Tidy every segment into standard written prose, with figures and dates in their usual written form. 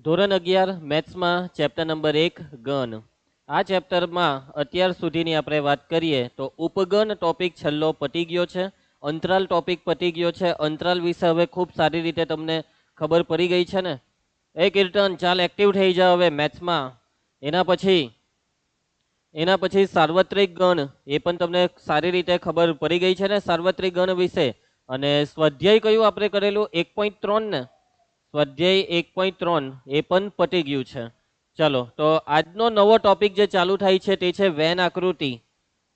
ધોરણ 11 મેથ્સમાં chapter number 1 ગણ. આ ચેપ્ટરમાં અત્યાર સુધીની આપણે વાત કરીએ તો ઉપગણ ટોપિક છેલ્લો પતી ગયો છે, અંતરાલ ટોપિક પતી ગયો છે. અંતરાલ વિશે હવે ખૂબ સારી રીતે તમને ખબર પડી ગઈ છે ને. એ કીર્તન ચાલ એક્ટિવ થઈ જાવ હવે મેથ્સમાં. એના પછી સાર્વત્રિક ગણ, એ પણ તમને સારી રીતે ખબર પડી ગઈ છે ને સાર્વત્રિક ગણ વિશે. અને સ્વાધ્યાય કયું આપણે કરેલું 1.3 ને, સ્વાધ્યાય 1.3 એ પણ પતી ગયું છે. ચલો તો આજનો નવો ટોપિક જે ચાલુ થાય છે તે છે વેન આકૃતિ.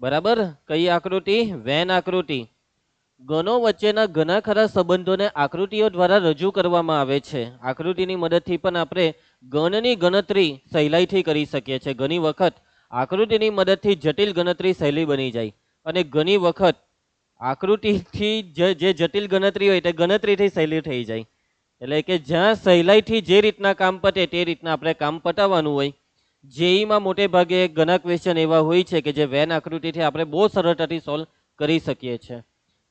બરાબર, કઈ આકૃતિ? વેન આકૃતિ. ગણો વચ્ચેના ઘણા ખરા સંબંધોને આકૃતિઓ દ્વારા રજૂ કરવામાં આવે છે. આકૃતિની મદદથી પણ આપણે ગણની ગણતરી સહેલાઈથી કરી શકીએ છીએ. ઘણી વખત આકૃતિની મદદથી જટિલ ગણતરી સહેલી બની જાય અને ઘણી વખત આકૃતિથી જે જટિલ ગણતરી હોય તે ગણતરીથી સહેલી થઈ જાય. એટલે કે જ્યાં સહેલાઈથી જે રીતના કામ પતે તે રીતના આપણે કામ પતાવવાનું હોય. જેઈમાં મોટે ભાગે ઘણા ક્વેશ્ચન એવા હોય છે કે જે વેન આકૃતિથી આપણે બહુ સરળતાથી સોલ્વ કરી શકીએ છીએ.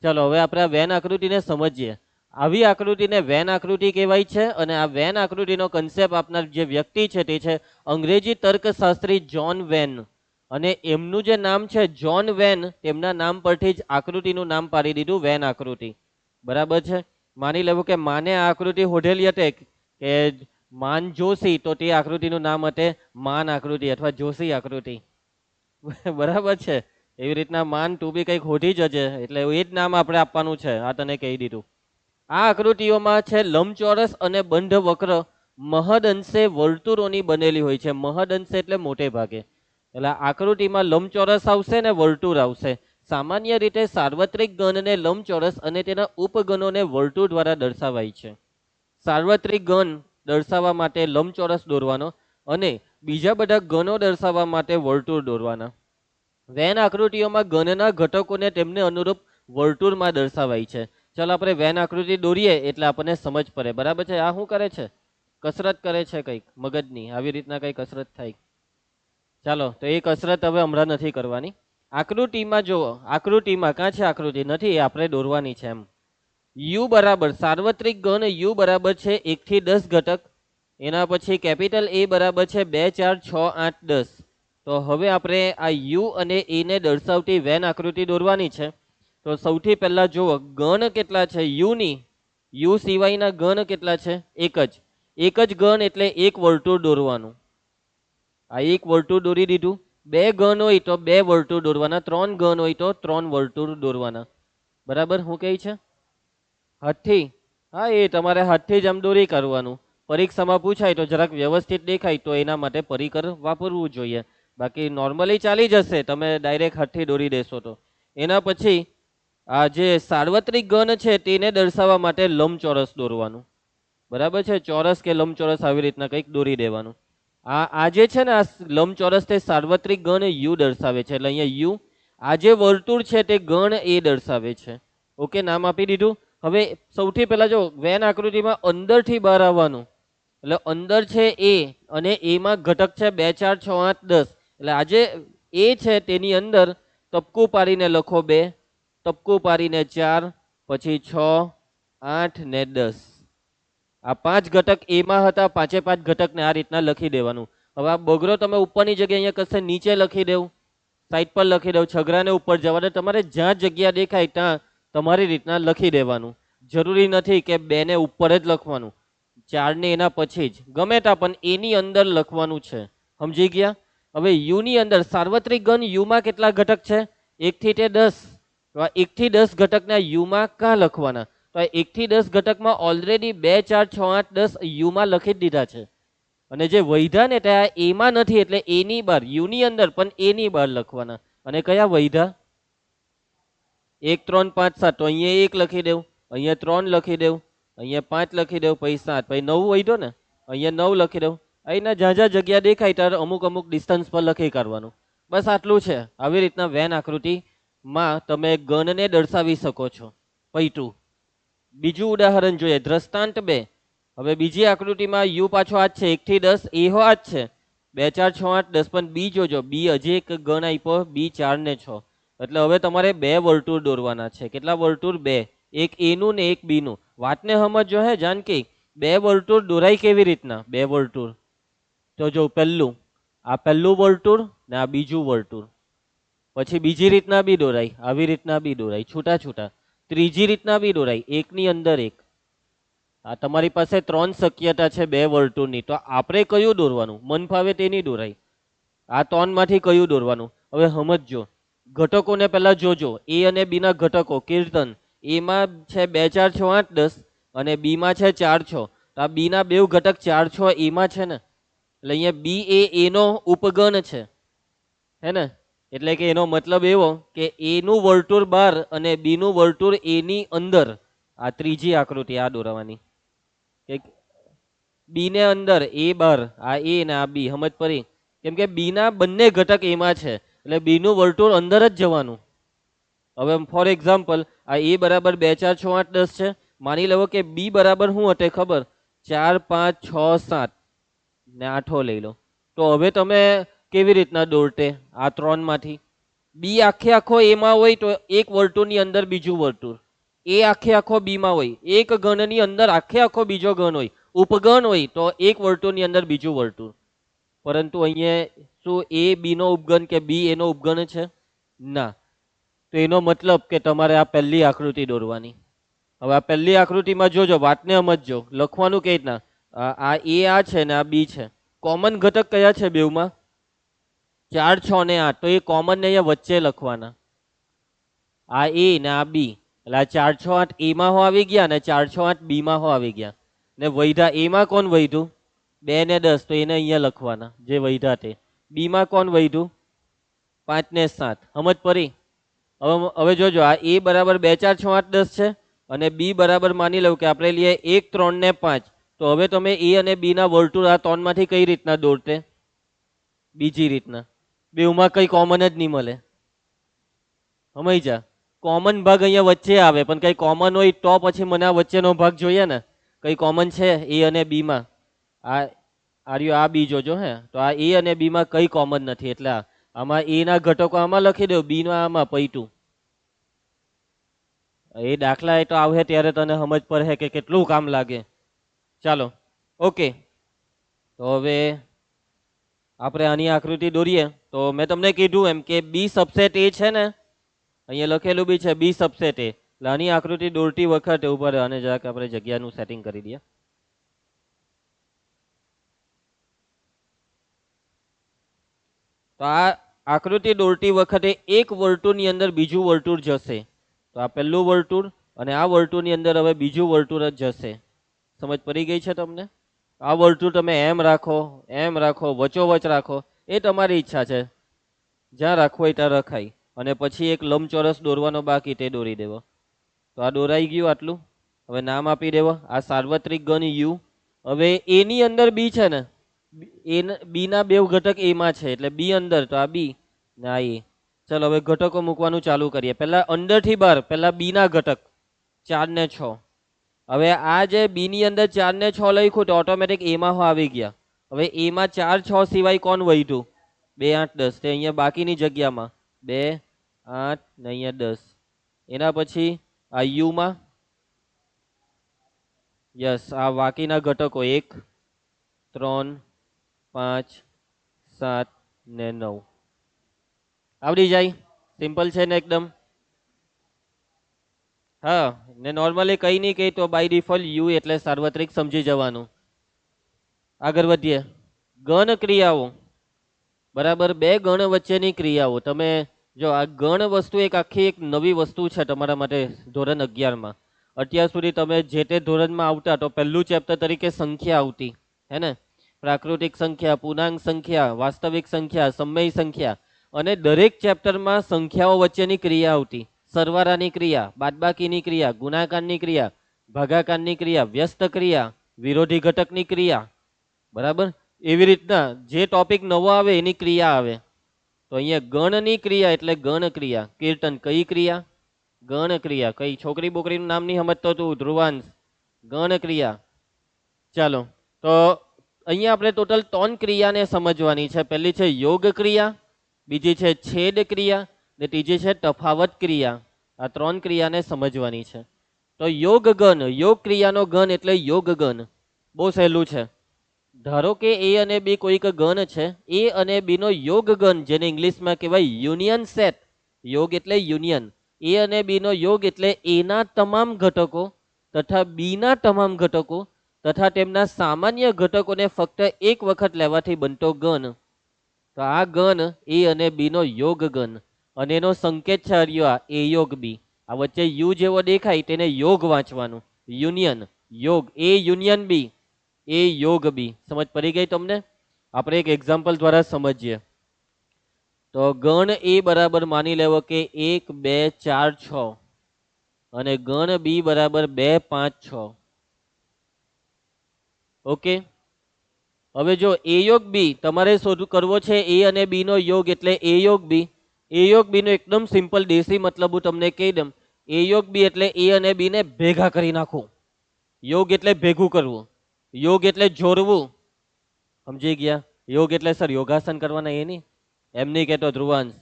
ચાલો હવે આપણે આ વેન આકૃતિને સમજીએ. આવી આકૃતિને વેન આકૃતિ કહેવાય છે અને આ વેન આકૃતિનો કન્સેપ્ટ આપનાર જે વ્યક્તિ છે તે છે અંગ્રેજી તર્કશાસ્ત્રી જ્હોન વેન. અને એમનું જે નામ છે જ્હોન વેન, તેમના નામ પરથી જ આકૃતિનું નામ પાડી દીધું વેન આકૃતિ. બરાબર છે. માની લેવું કે માને આ આકૃતિ હોધેલી હતી કે માન જોશી, તો તે આકૃતિનું નામ હતે માન આકૃતિ અથવા જોશી આકૃતિ. બરાબર છે. એવી રીતના માન તું બી કંઈક હોધી જજે, એટલે એ જ નામ આપણે આપવાનું છે. આ તને કહી દીધું. આ આકૃતિઓમાં છે લંબચોરસ અને બંધ વક્ર મહદ અંશે વર્તુળોની બનેલી હોય છે. મહદ અંશે એટલે મોટે ભાગે. એટલે આકૃતિમાં લંબચોરસ આવશે ને વર્તુળ આવશે. સામાન્ય રીતે સાર્વત્રિક ગણને લંબચોરસ અને તેના ઉપગણોને વર્તુળ દ્વારા દર્શાવાય છે. સાર્વત્રિક ગણ દર્શાવવા માટે લંબચોરસ દોરવાનો અને બીજા બધા ગણો દર્શાવવા માટે વર્તુળ દોરવાના. વેન આકૃતિઓમાં ગણના ઘટકોને તેમને અનુરૂપ વર્તુળમાં દર્શાવાય છે. ચાલો આપણે વેન આકૃતિ દોરીએ એટલે આપણને સમજ પડે. બરાબર છે. આ શું કરે છે? કસરત કરે છે કંઈક મગજની. આવી રીતના કઈ કસરત થાય. ચાલો તો એ કસરત હવે હમણાં નથી કરવાની. આકૃતિમાં જુઓ, આકૃતિમાં ક્યાં છે આકૃતિ? નથી, આપણે દોરવાની છે એમ. યુ બરાબર સાર્વત્રિક ગણ યુ બરાબર છે 1 થી 10 ઘટક. એના પછી કેપિટલ એ બરાબર છે 2, 4, 6, 8, 10. તો હવે આપણે આ યુ અને એ ને દર્શાવતી વેન આકૃતિ દોરવાની છે. તો સૌથી પહેલા જુઓ ગણ કેટલા છે યુની. યુ સિવાયના ગણ કેટલા છે? એક જ ગણ એટલે એક વર્તુળ દોરવાનું. આ એક વર્તુળ દોરી દીધું. 2 ગણ હોય તો 2 વર્તુળ દોરવાના. 3 ગણ હોય તો 3 વર્તુળ દોરવાના. બરાબર. શું કહે છે? હાથથી? હા, એ તમારે હાથથી જ આમ દોરી કરવાનું. પરીક્ષામાં પૂછાય તો જરાક વ્યવસ્થિત દેખાય તો એના માટે પરિકર વાપરવું જોઈએ. બાકી નોર્મલી ચાલી જશે તમે ડાયરેક્ટ હાથથી દોરી દેશો તો. એના પછી આ જે સાર્વત્રિક ગણ છે તેને દર્શાવવા માટે લંબચોરસ દોરવાનું. બરાબર છે. ચોરસ કે લંબચોરસ આવી રીતના કંઈક દોરી દેવાનું. આ જે છે ને આ લંબચોરસ તે સાર્વત્રિક ગણ યુ દર્શાવે છે. એટલે અહીંયા યુ. આ જે વર્તુળ છે તે ગણ એ દર્શાવે છે. ઓકે, નામ આપી દીધું. હવે સૌથી પહેલા જો વેન આકૃતિમાં અંદરથી બહાર આવવાનું. એટલે અંદર છે એ અને એમાં ઘટક છે 2, 4, 6, 8, 10. એટલે આ જે એ છે તેની અંદર તબકું પાડીને લખો 2, તબકું પાડીને 4, પછી 6, 8 ને 10. આ 5 ઘટક એમાં હતા. 5 ઘટકને આ રીતના લખી દેવાનું. હવે આ બગરો તમે ઉપરની જગ્યાએ અહીંયા કશે નીચે લખી દેવું, સાઈડ પર લખી દઉં, છગરાને ઉપર જવા દે. તમારે જ્યાં જગ્યા દેખાય ત્યાં તમારી રીતના લખી દેવાનું. જરૂરી નથી કે 2 ને ઉપર જ લખવાનું, 4 ને એના પછી જ ગમે ત્યાં પણ એની અંદર લખવાનું છે. સમજી ગયા? હવે યુ ની અંદર સાર્વત્રિક ગણ યુમાં કેટલા ઘટક છે? 1 થી 10. તો આ 1 થી 10 ઘટકના યુમાં ક્યાં લખવાના? તો આ 1 થી 10 ઘટકમાં ઓલરેડી 2, 4, 6, 8, 10 યુમાં લખી જ દીધા છે. અને જે વૈધા ને ત્યાં એમાં નથી એટલે એની બહાર, યુની અંદર પણ એની બહાર લખવાના. અને કયા વૈધા? 1, 3, 5, 7. તો અહીંયા 1 લખી દેવું, અહીંયા 3 લખી દેવું, અહીંયા 5 લખી દેવું, પછી 7, પછી 9 વૈધો ને, અહીંયા 9 લખી દેવું. અહીંના જ્યાં જ્યાં જગ્યા દેખાય ત્યારે અમુક ડિસ્ટન્સ પર લખી કાઢવાનું. બસ આટલું છે. આવી રીતના વેન આકૃતિમાં તમે ગણને દર્શાવી શકો છો. પૈટું બીજું ઉદાહરણ જોઈએ, દ્રષ્ટાંત 2. હવે બીજી આકૃતિમાં યુ પાછો આ જ છે 1 થી 10. એહો આ જ છે 2, 4, 6, 8, 10. પણ બી જોજો, બી હજી એક ગણ આપ્યો, બી 4 ને 6. એટલે હવે તમારે 2 વર્તુળ દોરવાના છે. કેટલા વર્તુળ? 2. એક એનું ને એક બીનું. વાતને સમજો હે જાનકી. બે વર્તુળ દોરાય કેવી રીતના? બે વર્તુળ તો જો પહેલું, આ પહેલું વર્તુળ ને આ બીજું વર્તુળ. પછી બીજી રીતના બી દોરાય, આવી રીતના બી દોરાય, છૂટા છૂટા. ત્રીજી રીતના બી દોરાય, એકની અંદર એક. આ તમારી પાસે 3 શક્યતા છે બે વર્તુળની. તો આપણે કયું દોરવાનું? મન ફાવે તેની દોરાય. આ 3 માંથી કયું દોરવાનું? હવે સમજજો, ઘટકોને પહેલા જોજો. એ અને બી ના ઘટકો કીર્તન, એમાં છે 2 4 6 8 10 અને બી માં છે 4 6. તો આ બી ના બે ઘટક 4 6 એમાં છે ને, એટલે અહીંયા બી એ એનો ઉપગણ છે, હે ને? એટલે કે એનો મતલબ એવો કે એનું વર્તુળ 12 અને બી નું વર્તુળ એની અંદર. આ ત્રીજી આકૃતિ આ દોરવાની. બી ને અંદર એ 12, આ એ ને આ બી. સમજ પડી? કેમ કે બી ના બંને ઘટક એમાં છે, એટલે બી નું વર્તુળ અંદર જ જવાનું. હવે ફોર એક્ઝામ્પલ આ એ બરાબર 2 4 6 8 10 છે. માની લેવો કે બી બરાબર શું હતે ખબર? 4 5 6 7 ને 8 લઈ લો. તો હવે તમે કેવી રીતના દોરતે આ 3 માંથી? બી આખે આખો એમાં હોય તો એક વર્તુળની અંદર બીજું વર્તુળ. એ આખે આખો બી માં હોય, એક ગણની અંદર આખે આખો બીજો ગણ હોય. ઉપગણ હોય તો એક વર્તુળની અંદર બીજું વર્તુળ. પરંતુ અહીંયા શું એ બી નો ઉપગણ કે બી એનો ઉપગણ છે? ના. તો એનો મતલબ કે તમારે આ પહેલી આકૃતિ દોરવાની. હવે આ પહેલી આકૃતિમાં જોજો, વાતને સમજજો. લખવાનું કઈ રીતના? આ એ આ છે ને આ બી છે. કોમન ઘટક કયા છે બેવમાં? 4 6 ને 8. તો એ કોમન ને અહીંયા વચ્ચે લખવાના. આ એ ને આ બી, એટલે આ 4 6 8 એ માં હો આવી ગયા ને 4 6 8 બી માં હો આવી ગયા. ને વૈધા એમાં કોણ વૈધું? 2 ને 10. તો એને અહીંયા લખવાના જે વૈધા તે. બી માં કોણ વૈધું? 5 ને 7. સમજ પડી? હવે જોજો, આ એ બરાબર 2 4 6 8 10 છે અને બી બરાબર માની લઉં કે આપણે લઈએ 1 3 ને 5. તો હવે તમે એ અને બી ના વર્તુળ આ 3 માંથી કઈ રીતના દોરતે? બીજી રીતના. બેવમાં કઈ કોમન જ નહીં મળે. સમજ જા? કોમન ભાગ અહીંયા વચ્ચે આવે, પણ કઈ કોમન હોય તો પછી મને આ વચ્ચેનો ભાગ જોઈએ ને. કઈ કોમન છે એ અને બી માં? આ બી જોજો. હે તો આ એ અને બી માં કઈ કોમન નથી, એટલે આમાં એ ના ઘટકો આમાં લખી દો, બી ના આમાં પૈટું. એ દાખલા એ તો આવે ત્યારે તને સમજ પડે કે કેટલું કામ લાગે. ચાલો ઓકે, તો હવે આપણે આની આકૃતિ દોરીએ. તો મેં તમને કીધું એમ કે બી સબસેટ એ છે ને, અહીંયા લખેલું બી છે બી સબસેટ એ. એટલે આની આકૃતિ દોરતી વખતે ઉપર અને જરાક આપણે જગ્યાનું સેટિંગ કરી દઈએ. તો આ આકૃતિ દોરતી વખતે એક વર્તુળની અંદર બીજું વર્તુળ જશે. તો આ પહેલું વર્તુળ અને આ વર્તુળની અંદર હવે બીજું વર્તુળ જ જશે. સમજ પડી ગઈ છે તમને? આ વર્તુળ તમે એમ રાખો, એમ રાખો, વચોવચ રાખો, એ તમારી ઈચ્છા છે. જ્યાં રાખવું હોય ત્યાં રખાય. અને પછી એક લંબચોરસ દોરવાનો બાકી, તે દોરી દેવો. તો આ દોરાઈ ગયું આટલું. હવે નામ આપી દેવો, આ સાર્વત્રિક ગણ યુ. હવે એની અંદર બી છે ને, બી ના બે ઘટક એમાં છે, એટલે બી અંદર, તો આ બી ને આ એ. ચલો હવે ઘટકો મૂકવાનું ચાલુ કરીએ. પહેલા અંદર થી 12, પહેલા બી ના ઘટક 4 ને 6. હવે આ જે બી ની અંદર 4 ને 6 લખ્યું તો ઓટોમેટિક એમાં હો આવી ગયા. હવે એમાં 4 6 સિવાય કોણ વધ્યું? 2 8 10. તે અહીંયા બાકીની જગ્યામાં 2 8 ને અહીંયા 10. એના પછી આ યુ માં યસ, આ બાકીના ઘટકો 1 3 5 7 ને 9 આવડી જાય. સિમ્પલ છે ને એકદમ? હા, ને નોર્મલી કઈ નહીં કહી તો બાય ડિફોલ્ટ યુ એટલે સાર્વત્રિક સમજી જવાનું. આગળ વધીએ. ગણ ક્રિયાઓ, બરાબર. બે ગણ વચ્ચેની ક્રિયાઓ. તમે જો આ ગણ વસ્તુ એક આખી એક નવી વસ્તુ છે તમારા માટે ધોરણ 11માં. અત્યાર સુધી તમે જે તે ધોરણમાં આવતા તો પહેલું ચેપ્ટર તરીકે સંખ્યા આવતી, હે ને? પ્રાકૃતિક સંખ્યા, પૂર્ણાંક સંખ્યા, વાસ્તવિક સંખ્યા, સમય સંખ્યા. અને દરેક ચેપ્ટરમાં સંખ્યાઓ વચ્ચેની ક્રિયા આવતી. સરવાળાની ક્રિયા, બાદબાકીની ક્રિયા, ગુણાકારની ક્રિયા, ભાગાકારની ક્રિયા, વ્યસ્ત ક્રિયા, વિરોધી ઘટકની ક્રિયા, બરાબર. એવી રીતના જે ટોપિક નવો આવે એની ક્રિયા આવે. તો અહીંયા ગણની ક્રિયા એટલે ગણ ક્રિયા. કીર્તન કઈ ક્રિયા? ગણ ક્રિયા. કઈ છોકરી બોકરીનું નામ નહીં સમજતો તું ધ્રુવાંશ? ગણ ક્રિયા. ચાલો, તો અહીંયા આપણે ટોટલ 3 ક્રિયાને સમજવાની છે. પહેલી છે યોગ ક્રિયા, બીજી છે છેદ ક્રિયા ને ત્રીજી છે તફાવત ક્રિયા. આ 3 ક્રિયાને સમજવાની છે. તો યોગ ગણ, યોગ ક્રિયાનો ગણ એટલે યોગ ગણ. બહુ સહેલું છે. ધારો કે એ અને બી કોઈક ગણ છે, એ અને બી નો યોગ ગણ, જેને ઇંગ્લિશમાં કહેવાય યુનિયન સેટ. યોગ એટલે યુનિયન. એ અને બી નો યોગ એટલે એના તમામ ઘટકો તથા બી ના તમામ ઘટકો તથા તેમના સામાન્ય ઘટકોને ફક્ત એક વખત લેવાથી બનતો ગણ. તો આ ગણ એ અને બી નો યોગ ગણ, અને એનો સંકેત છે આ એ યોગ બી. આ વચ્ચે યુ જેવો દેખાય તેને યોગ વાંચવાનું. યુનિયન, યોગ, એ યુનિયન બી, એ યોગ બી. સમજ પડી ગઈ તમને? આપણે એક એક્ઝામ્પલ દ્વારા સમજીએ. તો ગણ એ બરાબર માની લેવો કે 1 2 4 6 અને ગણ બી બરાબર 2 5 6. ઓકે, હવે જો એ યોગ બી તમારે શોધ કરવો છે, એ અને બી નો યોગ એટલે એ યોગ બી. એ યોગ બી નો એકદમ સિમ્પલ દેશી મતલબ હું તમને કહી દઉં. એ યોગ બી એટલે એ અને બી ને ભેગા કરી નાખું. યોગ એટલે ભેગું કરવું, યોગ એટલે જોડવું. સમજી ગયા? યોગ એટલે સર યોગાસન કરવાના એ નહીં, એમ નહીં કહેતો ધ્રુવાંશ.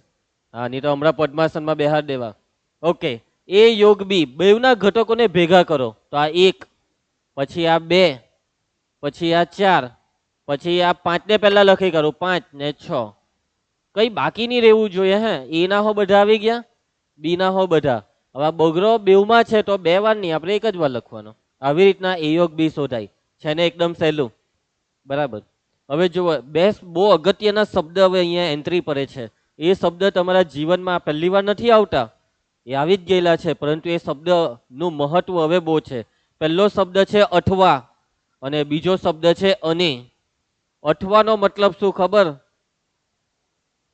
હા, નહીં તો હમણાં પદ્માસનમાં બેહાર દેવા. ઓકે, એ યોગ બી બેવના ઘટકોને ભેગા કરો તો આ 1, પછી આ 2, પછી આ 4, પછી આ 5 ને પહેલા લખી કરું 5 ને 6. કઈ બાકી નહીં રહેવું જોઈએ. હે, એ ના હો બધા આવી ગયા, બી ના હો બધા. હવે બગડો બેવમાં છે તો 2 વાર નહીં, આપણે 1 જ વાર લખવાનો. આવી રીતના એ યોગ બી શોધાય છે ને, એકદમ સહેલું. બરાબર. હવે જુઓ, બહુ અગત્યના શબ્દ હવે અહીંયા એન્ટ્રી પડે છે. એ શબ્દ તમારા જીવનમાં પહેલી વાર નથી આવતા, એ આવી જ ગયેલા છે, પરંતુ એ શબ્દનું મહત્વ હવે બહુ છે. પહેલો શબ્દ છે અઠવા અને બીજો શબ્દ છે અને. અઠવાનો મતલબ શું ખબર?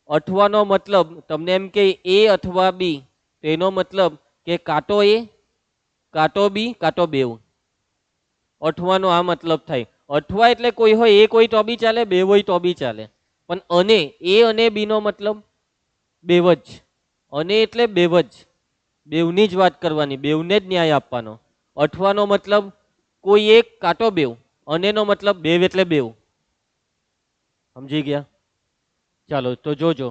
અઠવાનો મતલબ તમને એમ કે એ અથવા બી, તેનો મતલબ કે કાંટો એ, કાંટો બી, કાંટો બેવ. અઠવાનો આ મતલબ થાય. અઠવા એટલે કોઈ હોય, એ કોઈ તો બી ચાલે, બે હોય તો બી ચાલે. પણ અને, એ અને બી નો મતલબ બેવ જ. અને એટલે બેવ જ, બેવની જ વાત કરવાની, બેવને જ ન્યાય આપવાનો. અઠવાનો મતલબ કોઈ એક, કાંટો બેવ. અને નો મતલબ બેવ એટલે બેવ. સમજી ગયા? ચાલો તો જોજો.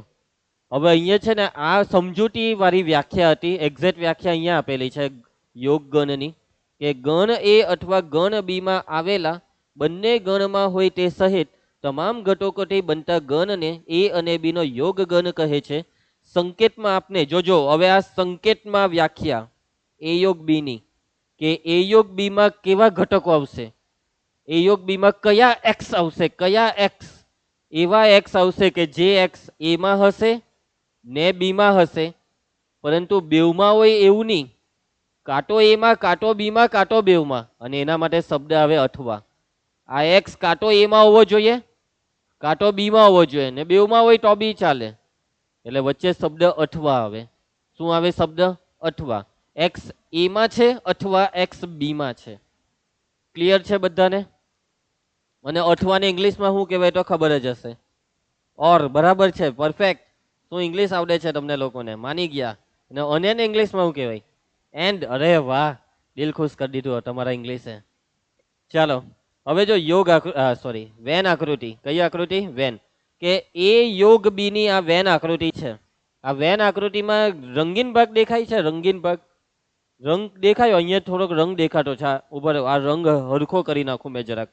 હવે અહીંયા છે ને આ સમજૂતી વાળી વ્યાખ્યા હતી, એક્ઝેક્ટ વ્યાખ્યા અહીંયા આપેલી છે યોગ ગણની, કે ગણ એ અથવા ગણ બીમાં આવેલા બંને ગણમાં હોય તે સહિત તમામ ઘટકોથી બનતા ગણને એ અને બી નો યોગ ગણ કહે છે. સંકેતમાં આપને જોજો, હવે આ સંકેતમાં વ્યાખ્યા એ યોગ બી ની, કે એ યોગ બી માં કેવા ઘટકો આવશે, એ યોગ બી માં કયા એક્સ આવશે, કયા એક્સ. એવા એક્સ આવશે કે જે એક્સ એમાં હશે ને બીમાં હશે, પરંતુ બેવમાં હોય એવું નહીં. કાંટો એમાં, કાંટો બીમાં, કાંટો બેવમાં, અને એના માટે શબ્દ આવે અઠવા. આ એક્સ કાંટો એમાં હોવો જોઈએ, કાંટો બીમાં હોવો જોઈએ, ને બેવમાં હોય તો બી ચાલે. એટલે વચ્ચે શબ્દ અઠવા આવે. શું આવે શબ્દ? અઠવા. એક્સ એમાં છે અથવા એક્સ બીમાં છે. ક્લિયર છે બધાને? અને અઠવાને ઇંગ્લિશમાં શું કહેવાય તો ખબર જ હશે, ઓર. બરાબર છે, પરફેક્ટ. શું ઇંગ્લિશ આવડે છે તમને લોકોને? માની ગયા. અને એને ઇંગ્લિશમાં શું કહેવાય? એન્ડ. અરે વાહ, દિલ ખુશ કરી દીધું તમારા ઇંગ્લિશે. ચાલો, હવે જો યોગ સોરી વેન આકૃતિ. કઈ આકૃતિ? વેન. કે એ યોગ બી ની આ વેન આકૃતિ છે. આ વેન આકૃતિમાં રંગીન ભાગ દેખાય છે, રંગીન ભાગ. રંગ દેખાયો? અહીંયા થોડોક રંગ દેખાતો છે. ઉપર આ રંગ હરખો કરી નાખું મેં જરાક,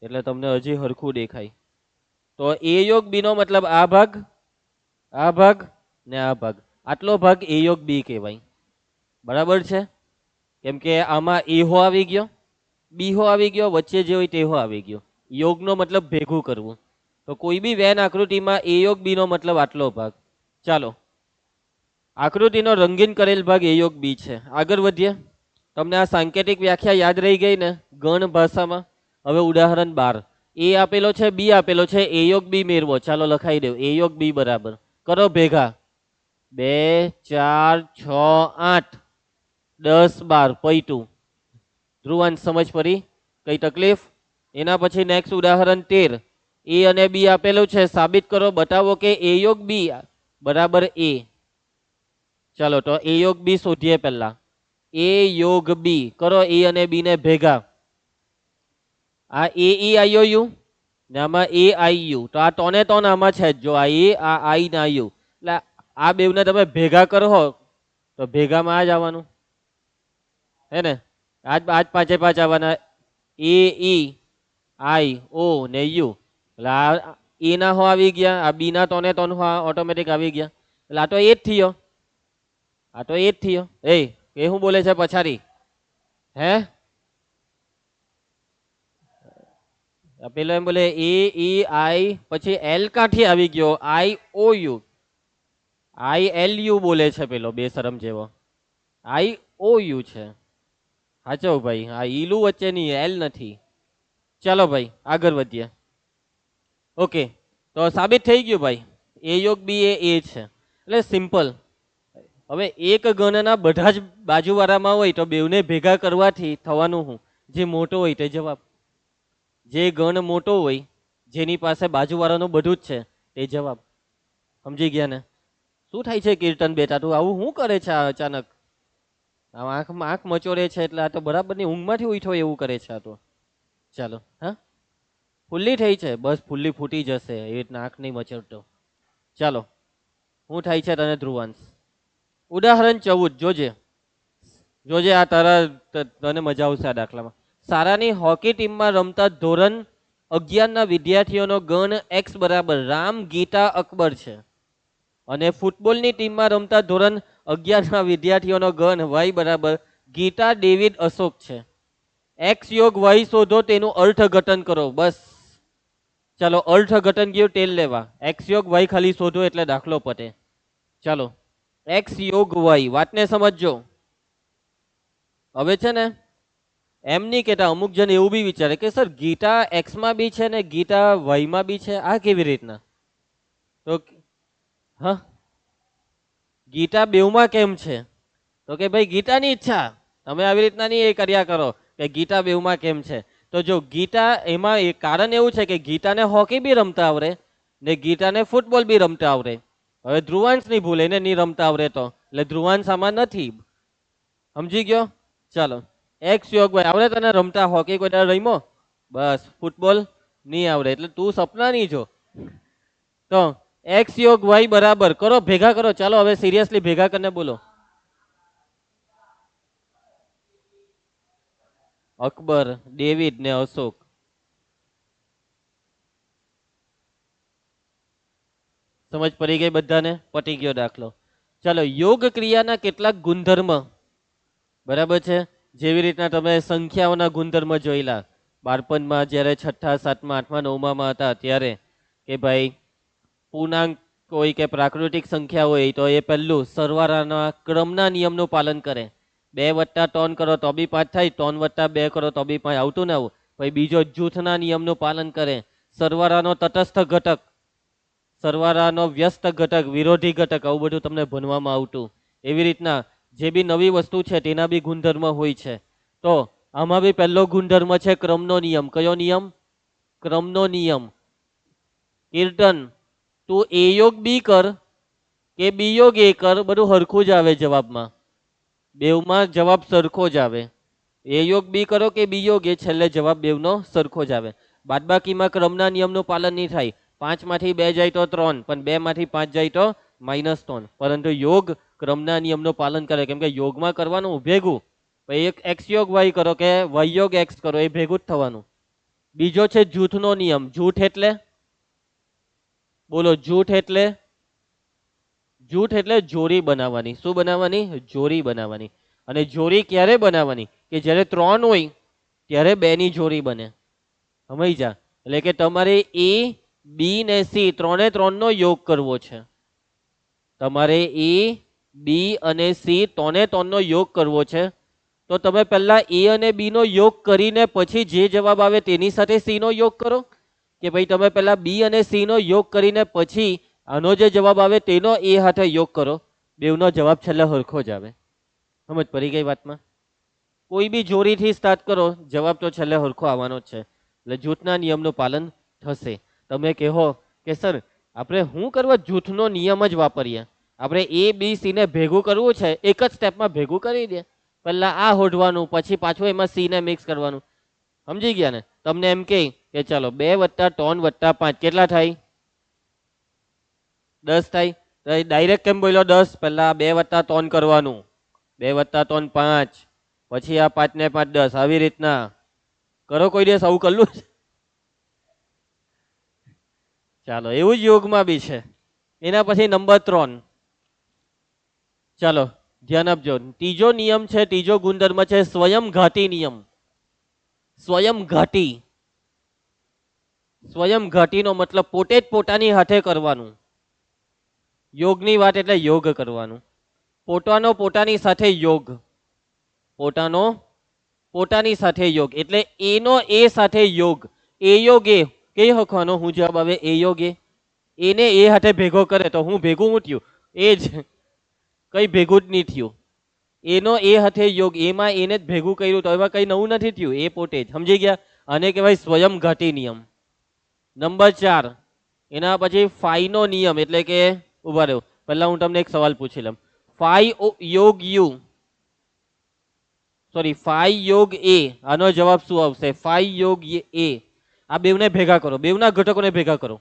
એટલે તમને હજી હરખું દેખાય. તો એ યોગ બી નો મતલબ આ ભાગ, આ ભાગ ને આ ભાગ. આટલો ભાગ એ યોગ બી કહેવાય. બરાબર છે? કેમ કે આમાં એહો આવી ગયો, બીહો આવી ગયો, વચ્ચે જે હોય તેહો આવી ગયો. યોગનો મતલબ ભેગું કરવું. તો કોઈ બી વેન આકૃતિમાં એ યોગ બી નો મતલબ આટલો ભાગ. ચાલો, આકૃતિનો રંગીન કરેલ ભાગ એ યોગ બી છે. આગળ વધીએ. તમને આ સાંકેતિક વ્યાખ્યા યાદ રહી ગઈ ને ગણ ભાષામાં? હવે ઉદાહરણ 12. એ આપેલો છે, બી આપેલો છે, એ યોગ બી મેળવો. ચાલો લખાઈ દો. એ યોગ બી બરાબર કરો ભેગા 2 4 6 8 10 12 પૈતું. ધ્રુવાંશ સમજ પડી? કઈ તકલીફ? એના પછી નેક્સ્ટ ઉદાહરણ 13. એ અને બી આપેલું છે, સાબિત કરો, બતાવો કે એ યોગ બી બરાબર એ. ચાલો તો એ યોગ બી શોધીએ પહેલા. એ યોગ બી કરો, એ અને બી ને ભેગા. આ એ ઈ આઈ યુ ને આમાં એ આઈ યુ, તો આ તોને તોન આમાં છે. જો આ એ, આ આઈ ને આ યુ, એટલે આ બેવને તમે ભેગા કરો તો ભેગામાં આ જ આવવાનું હે ને? આજ પાંચે પાંચ આવવાના. એ ઈ આઈ ઓ ને યુ, એટલે આ એ ના હો આવી ગયા, આ બી ના તોને તોન હો ઓટોમેટિક આવી ગયા, એટલે આ તો એ જ થયો, આ તો એ જ થયો. એ શું બોલે છે પછાડી? હે પેલો એમ બોલે એ ઈ આઈ, પછી એલ કાંઠી આવી ગયો, I O U, I L U બોલે છે પેલો બે શરમ જેવો, આઈ ઓ યુ છે. હાચો ભાઈ, આ ઈલું વચ્ચેની એલ નથી. ચાલો ભાઈ આગળ વધીએ. ઓકે, તો સાબિત થઈ ગયું ભાઈ, એ યોગ બી એ છે, એટલે સિમ્પલ. હવે એક ગણના બધા જ બાજુવાળામાં હોય તો બેવને ભેગા કરવાથી થવાનું શું? જે મોટો હોય તે જવાબ. જે ગણ મોટો હોય, જેની પાસે બાજુવાળાનું બધું જ છે તે જવાબ. સમજી ગયા ને? શું થાય છે કીર્તન બેટા, તું આવું શું કરે છે અચાનક? આંખ મચોરે છે એટલે આ તો બરાબરની ઊંઘમાંથી ઉઠો એવું કરે છે આ તો. ચાલો, હા ફુલ્લી થઈ છે, બસ ફુલ્લી ફૂટી જશે એ રીતના આંખ નહીં મચરતો. ચાલો, શું થાય છે તને ધ્રુવાંશ? ઉદાહરણ 14 જોજે, જોજે આ તારા તને મજા આવશે આ દાખલામાં. સારાની હોકી ટીમમાં રમતા ધોરણ 11 ના વિદ્યાર્થીઓનો ગણ એક્સ બરાબર રામ, ગીતા, અકબર છે, અને ફૂટબોલની ટીમમાં રમતા ધોરણ 11 ના વિદ્યાર્થીઓનો ગણ વાય બરાબર ગીતા, ડેવિડ, અશોક છે. એક્સ યોગ વાય શોધો, તેનું અર્થઘટન કરો. બસ ચાલો, અર્થઘટન ગયું તેલ લેવા, એક્સ યોગ વાય ખાલી શોધો એટલે દાખલો પતે. ચાલો, એક્સ યોગ વાય, વાતને સમજજો. હવે છે ને એમ નહીં કહેતા, અમુક જણ એવું બી વિચારે કે સર ગીતા એક્સમાં બી છે ને ગીતા વાયમાં બી છે, આ કેવી રીતના? તો હા, ગીતા બેવમાં કેમ છે? તો કે ભાઈ ગીતાની ઈચ્છા, તમે આવી રીતના નહીં એ કર્યા કરો કે ગીતા બેવમાં કેમ છે. તો જો ગીતા એમાં એક કારણ એવું છે કે ગીતાને હોકી બી રમતા આવડે ને ગીતાને ફૂટબોલ બી રમતા આવડે. હવે ધ્રુવાંશ નહીં ભૂલે, એને નહીં રમતા આવડે તો, એટલે ધ્રુવાંશ આમાં નથી. સમજી ગયો? ચાલો, એક્સ યોગ ભાઈ આવડે તને રમતા હોકી કોઈ દાડો રમ્યો? બસ ફૂટબોલ નહીં આવડે એટલે તું સપના નહીં જો. તો એક્સ યોગ વાય બરાબર કરો, ભેગા કરો. ચાલો હવે સિરિયસલી ભેગા કરીને બોલો. અકબર, ડેવિડ ને અશોક. સમજ પડી ગઈ બધાને? પટી ગયો દાખલો. ચાલો, યોગ ક્રિયાના કેટલાક ગુણધર્મ બરાબર છે, જેવી રીતના તમે સંખ્યાઓના ગુણધર્મ જોયેલા બાળપણમાં, જ્યારે 6ઠા 7મા 8મા 9મા હતા ત્યારે, કે ભાઈ પૂર્ણાંક હોય કે પ્રાકૃતિક સંખ્યા હોય તો એ પહેલું સરવાળાના ક્રમના નિયમનું પાલન કરે. 2 + 3 કરો તો બી 5 થાય, 3 + 2 કરો તો બી 5, આવતું ને આવું. પછી બીજો જૂથના નિયમનું પાલન કરે. સરવાળાનો તટસ્થ ઘટક, સરવાળાનો વ્યસ્ત ઘટક, વિરોધી ઘટક, આવું બધું તમને ભણવામાં આવતું. એવી રીતના જે બી નવી વસ્તુ છે તેના બી ગુણધર્મ હોય છે. તો આમાં બી પહેલો ગુણધર્મ છે ક્રમનો નિયમ. કયો નિયમ? ક્રમનો નિયમ. કીર્તન, તું એ યોગ બી કર કે બી યોગ એ કર, બધું સરખું જ આવે જવાબમાં. બેવમાં જવાબ સરખો જ આવે. એ યોગ બી કરો કે બી યોગ, એ છેલ્લે જવાબ બેવનો સરખો જ આવે. બાદબાકીમાં ક્રમના નિયમનું પાલન નહીં થાય. 5 માંથી 2 જાય તો 3, પણ 2 માંથી 5 જાય તો -3. પરંતુ યોગ ક્રમના નિયમનું પાલન કરે, કેમ કે યોગમાં કરવાનું ભેગું. એક એક્સ યોગ વાય કરો કે વાય યોગ એક્સ કરો, એ ભેગું જ થવાનું. બીજો છે જૂથનો નિયમ. જૂથ એટલે બોલો, જૂથ એટલે? જૂથ એટલે જોડી બનાવવાની. શું બનાવવાની? જોડી બનાવવાની. અને જોડી ક્યારે બનાવવાની? કે જ્યારે 3 હોય ત્યારે 2 ની જોડી બને. સમજ્યા? એટલે કે તમારે એ બી ને સી ત્રણે 3 નો યોગ કરવો છે. તમારે એ બી અને સી ત્રણે 3 નો યોગ કરવો છે. તો તમે પહેલા એ અને બી નો યોગ કરીને પછી જે જવાબ આવે તેની સાથે સી નો યોગ કરો, કે ભાઈ તમે પહેલા બી અને સી નો યોગ કરીને પછી આનો જે જવાબ આવે તેનો એ હાથે યોગ કરો, બેવનો જવાબ છેલ્લે સરખો જ આવે. સમજ પડી ગઈ વાતમાં? કોઈ બી જોડીથી સ્ટાર્ટ કરો, જવાબ તો છેલ્લે સરખો આવવાનો જ છે. એટલે જૂથના નિયમનું પાલન થશે. તમે કહો કે સર આપણે શું કરવા જૂથનો નિયમ જ વાપરીએ, આપણે એ બી સી ને ભેગું કરવું છે, એક જ સ્ટેપમાં ભેગું કરી દે. પહેલા આ હોડવાનું, પછી પાછું એમાં સી ને મિક્સ કરવાનું. સમજી ગયા ને? તમને એમ કે ચાલો 2 + 3 + 5 કેટલા થાય? 10 થાય. ડાયરેક્ટ કેમ બોલ્યો 10? પહેલા 2 + 3 કરવાનું, 2 + 3 5, પછી આ 5 ને 5 10, આવી રીતના. કરો કોઈ દિવસ આવું કરલું છે? ચાલો એવું જ યોગમાં બી છે. એના પછી નંબર 3, ચાલો ધ્યાન આપજો. ત્રીજો નિયમ છે, ત્રીજો ગુણધર્મ છે સ્વયંઘાતી નિયમ. સ્વયંઘાતી, સ્વયંઘાતીનો મતલબ પોતે જ પોતાની હાથે કરવાનું. યોગની વાત એટલે યોગ કરવાનું. પોતાનો પોતાની સાથે યોગ, પોતાનો પોતાની સાથે યોગ એટલે એનો એ સાથે યોગ. એ યોગ એ કઈ હખવાનો હું જવાબ આવે એ યોગ એને એ હાથે ભેગો કરે તો હું ભેગું હું થયું? એ જ કઈ ભેગું જ નહીં થયું. એનો એ હાથે યોગ, એમાં એને જ ભેગું કર્યું તો એમાં કઈ નવું નથી થયું, એ પોતે જ. સમજી ગયા? આને કહેવાય સ્વયંઘાતી નિયમ. નંબર 4, એના પછી ફાઈનો નિયમ એટલે કે ઉભા રહ્યો પહેલા હું તમને એક સવાલ પૂછી લઉં. ફાઈ યોગ યુ, સોરી ફાઈ યોગ એ, આનો જવાબ શું આવશે? ફાઈ યોગ એ. આ બેવને ભેગા કરો, બેવના ઘટકોને ભેગા કરો.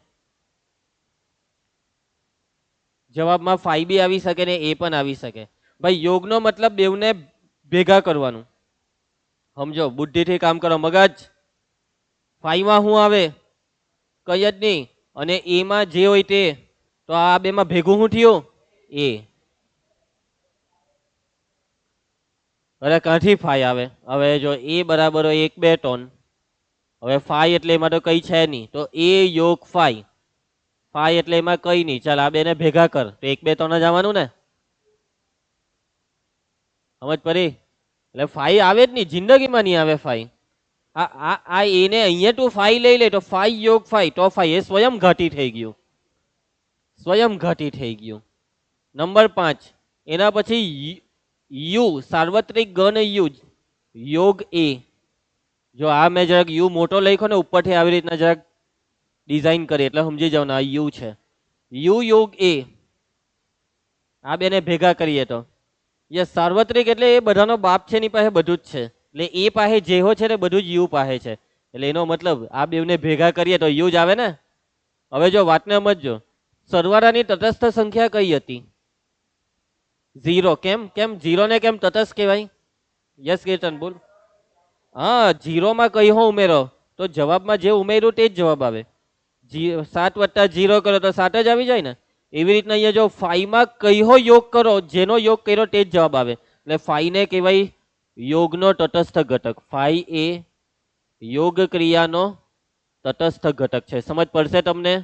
જવાબમાં ફાઈ બી આવી શકે ને એ પણ આવી શકે. ભાઈ યોગનો મતલબ બેવને ભેગા કરવાનું. સમજો, બુદ્ધિથી કામ કરો, મગજ. ફાઈમાં શું આવે? કઈ જ નહીં. અને એમાં જે હોય તે, તો આ બેમાં ભેગું શું થયું? એ. અરે ક્યાંથી ફાઈ આવે? હવે જો એ બરાબર હોય 1 2 ટન. હવે ફાઈ એટલે એમાં તો કઈ છે નહીં, તો એ યોગ ફાઈ. ફાઈ એટલે એમાં કઈ નહીં. ચાલ આ બેને ભેગા કર તો 1 2 3 જ આવવાનું ને. સમજ પડી? એટલે ફાઈ આવે જ નહીં, જિંદગીમાં નહીં આવે ફાઈ. આ એને અહીંયા તું ફાઈ લઈ લે તો ફાઈ યોગ ફાઈ, તો ફાઈ એ સ્વયંઘાતી થઈ ગયું. સ્વયંઘાતી થઈ ગયું. નંબર 5, એના પછી યુ, સાર્વત્રિક ગણ યુ, યોગ એ. જો આ મેં જરાક યુ મોટો લખ્યો ને ઉપરથી આવી રીતના જરાક ડિઝાઇન કરી એટલે સમજી જાવ ને આ યુ છે. યુ યોગ એ. આ બેને ભેગા કરીએ તો યસ, સાર્વત્રિક એટલે એ બધાનો બાપ છે, એની પાસે બધું જ છે. એટલે એ પાસે જેહો છે ને બધું જ યુ પાસે છે. એટલે એનો મતલબ આ બેને ભેગા કરીએ તો યુ જ આવે ને. હવે જો વાતને સમજજો, સરવાળાની તટસ્થ સંખ્યા કઈ હતી? 0. કેમ? કેમ 0 ને કેમ તટસ્થ કહેવાય? યસ કીર્તન બોલ. હા, 0 માં કઈ હો ઉમેરો તો જવાબમાં જે ઉમેર્યું તે જ જવાબ આવે. 7 + 0 કરો તો 7 જ આવી જાય ને. એવી રીતના અહીંયા જો 5 માં કઈ હો યોગ કરો, જેનો યોગ કર્યો તે જ જવાબ આવે. એટલે 5 ને કહેવાય યોગનો તટસ્થ ઘટક. 5 એ યોગ ક્રિયાનો તટસ્થ ઘટક છે. સમજ પડશે તમને?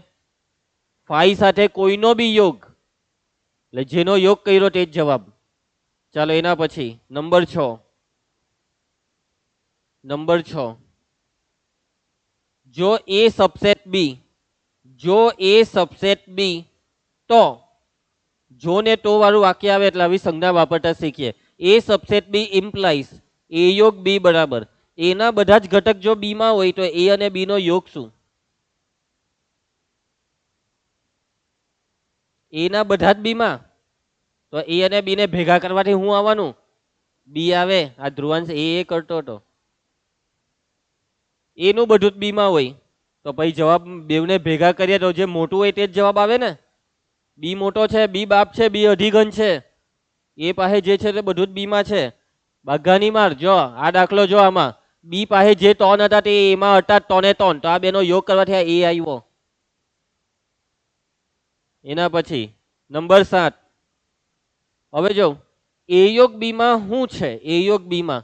5 સાથે કોઈનો બી યોગ એટલે જેનો યોગ કર્યો તે જ જવાબ. ચાલો એના પછી નંબર 6. નંબર 6, જો એ સબસેટ બી, જો એ સબસેટ બી તો, જો ને તો વાળું વાક્ય આવે એટલે આવી સંજ્ઞા વાપરતા શીખીએ. એ સબસેટ બી ઇમ્પ્લાઇઝ એ યોગ બી બરાબર. એના બધા જ ઘટક જો બી માં હોય તો એ અને બી નો યોગ શું? એના બધા જ બી માં, તો એ અને બી ને ભેગા કરવાથી શું આવવાનું? બી આવે. આ ધ્રુવાંશ એ કરતો હતો, એનું બધું જ બી માં હોય તો પછી જવાબ બેવને ભેગા કરીએ તો જે મોટું હોય તે જ જવાબ આવે ને. બી મોટો છે, બી બાપ છે, બી અધિગન છે, એ પાસે જે છે તે બધું જ બી માં છે. બાઘાની માર. જો આ દાખલો જો, આમાં બી પાસે જે 3 હતા તે એમાં હતા 3 એ 3, તો આ બેનો યોગ કરવાથી આ એ આવ્યો. એના પછી નંબર 7. હવે જો એ યોગ બી માં શું છે? એ યોગ બી માં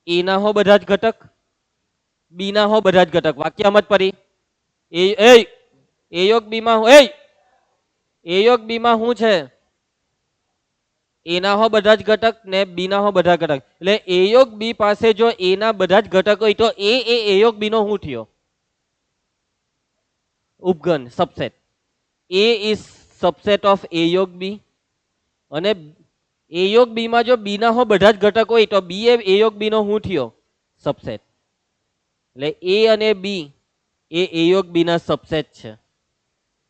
એના હો બધા જ ઘટક, બી ના હો બધા જ ઘટક. વાક્ય સમજ પડી? એ યોગ બી માં એ યોગ બી માં શું છે? એના હો બધા જ ઘટક ને બી ના હો બધા ઘટક. એટલે એ યોગ બી પાસે જો એના બધા જ ઘટક હોય તો એ યોગ બી નો શું થયો? ઉપગણ, subset. A is subset of A યોગ બી. અને એ યોગ બી માં જો બી ના હો બધા જ ઘટક હોય તો બી એ યોગ બી નો શું થયો? સબસેટ. એટલે એ અને બી એ યોગ બી ના સબસેટ છે.